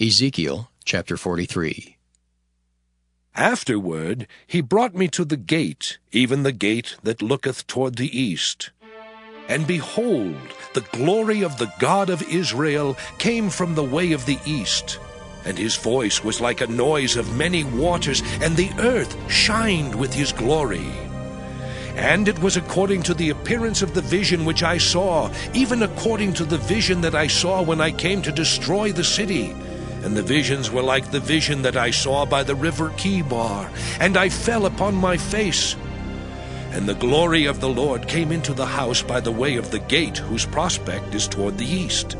Ezekiel chapter 43. Afterward he brought me to the gate, even the gate that looketh toward the east. And behold, the glory of the God of Israel came from the way of the east. And his voice was like a noise of many waters, and the earth shined with his glory. And it was according to the appearance of the vision which I saw, even according to the vision that I saw when I came to destroy the city. And the visions were like the vision that I saw by the river Kibar, and I fell upon my face. And the glory of the Lord came into the house by the way of the gate, whose prospect is toward the east.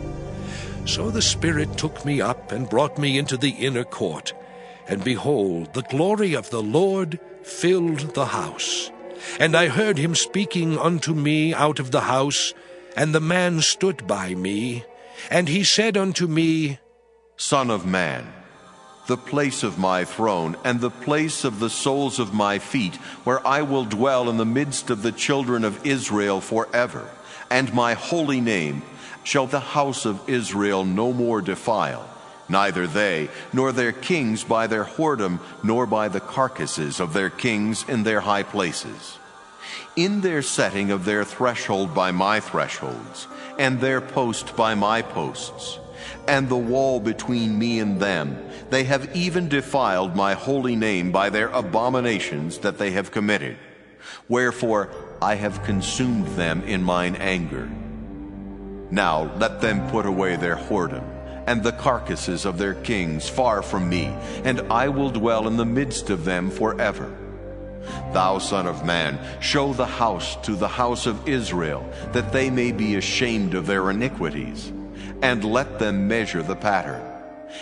So the Spirit took me up and brought me into the inner court. And behold, the glory of the Lord filled the house. And I heard him speaking unto me out of the house, and the man stood by me. And he said unto me, Son of man, the place of my throne, and the place of the soles of my feet, where I will dwell in the midst of the children of Israel forever, and my holy name shall the house of Israel no more defile, neither they nor their kings by their whoredom, nor by the carcasses of their kings in their high places. In their setting of their threshold by my thresholds, and their post by my posts, and the wall between me and them, they have even defiled my holy name by their abominations that they have committed. Wherefore I have consumed them in mine anger. Now let them put away their whoredom, and the carcasses of their kings far from me, and I will dwell in the midst of them forever. Thou son of man, show the house to the house of Israel, that they may be ashamed of their iniquities, and let them measure the pattern.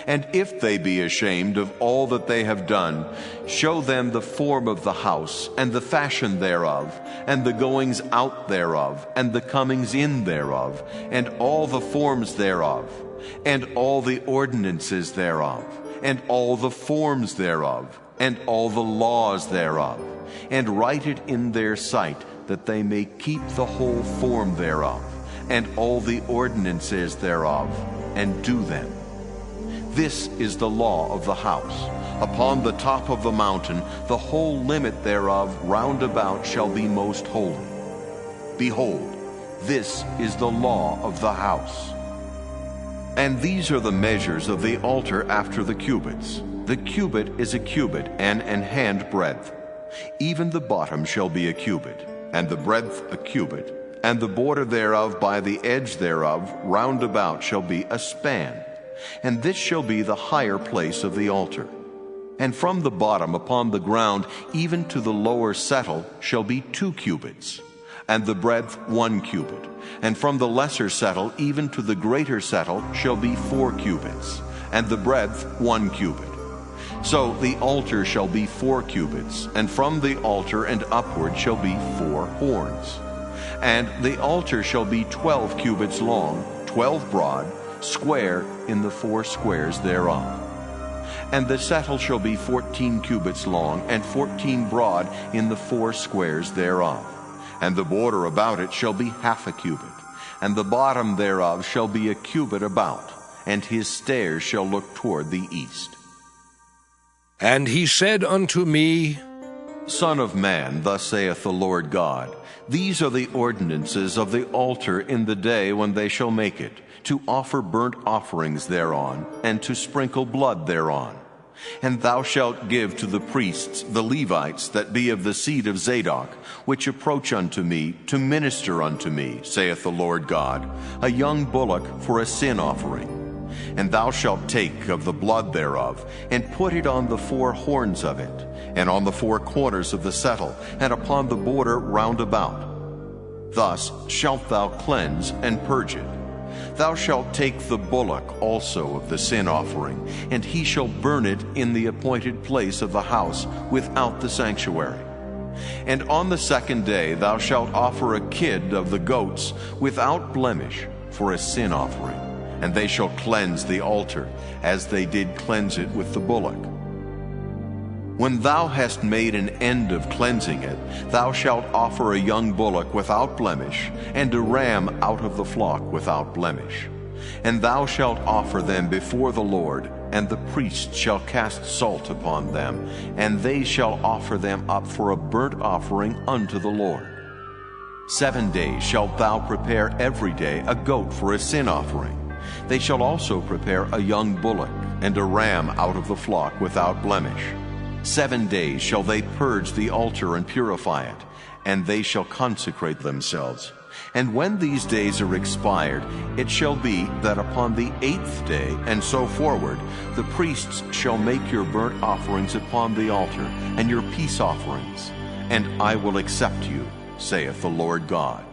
And if they be ashamed of all that they have done, show them the form of the house, and the fashion thereof, and the goings out thereof, and the comings in thereof, and all the forms thereof, and all the ordinances thereof, and all the forms thereof, and all the laws thereof, and write it in their sight, that they may keep the whole form thereof, and all the ordinances thereof, and do them. This is the law of the house. Upon the top of the mountain, the whole limit thereof round about shall be most holy. Behold, this is the law of the house. And these are the measures of the altar after the cubits. The cubit is a cubit and an hand breadth. Even the bottom shall be a cubit, and the breadth a cubit, and the border thereof by the edge thereof round about shall be a span. And this shall be the higher place of the altar. And from the bottom upon the ground even to the lower settle shall be 2 cubits, and the breadth 1 cubit. And from the lesser settle even to the greater settle shall be 4 cubits, and the breadth 1 cubit. So the altar shall be 4 cubits, and from the altar and upward shall be 4 horns. And the altar shall be 12 cubits long, 12 broad, square in the 4 squares thereof. And the settle shall be 14 cubits long, and 14 broad in the 4 squares thereof. And the border about it shall be half a cubit, and the bottom thereof shall be a cubit about, and his stairs shall look toward the east. And he said unto me, Son of man, thus saith the Lord God, these are the ordinances of the altar in the day when they shall make it, to offer burnt offerings thereon, and to sprinkle blood thereon. And thou shalt give to the priests, the Levites, that be of the seed of Zadok, which approach unto me, to minister unto me, saith the Lord God, a young bullock for a sin offering. And thou shalt take of the blood thereof, and put it on the 4 horns of it, and on the 4 corners of the settle, and upon the border round about. Thus shalt thou cleanse and purge it. Thou shalt take the bullock also of the sin offering, and he shall burn it in the appointed place of the house without the sanctuary. And on the 2nd day thou shalt offer a kid of the goats without blemish for a sin offering, and they shall cleanse the altar, as they did cleanse it with the bullock. When thou hast made an end of cleansing it, thou shalt offer a young bullock without blemish, and a ram out of the flock without blemish. And thou shalt offer them before the Lord, and the priest shall cast salt upon them, and they shall offer them up for a burnt offering unto the Lord. 7 days shalt thou prepare every day a goat for a sin offering. They shall also prepare a young bullock, and a ram out of the flock without blemish. 7 days shall they purge the altar and purify it, and they shall consecrate themselves. And when these days are expired, it shall be that upon the 8th day, and so forward, the priests shall make your burnt offerings upon the altar, and your peace offerings. And I will accept you, saith the Lord God.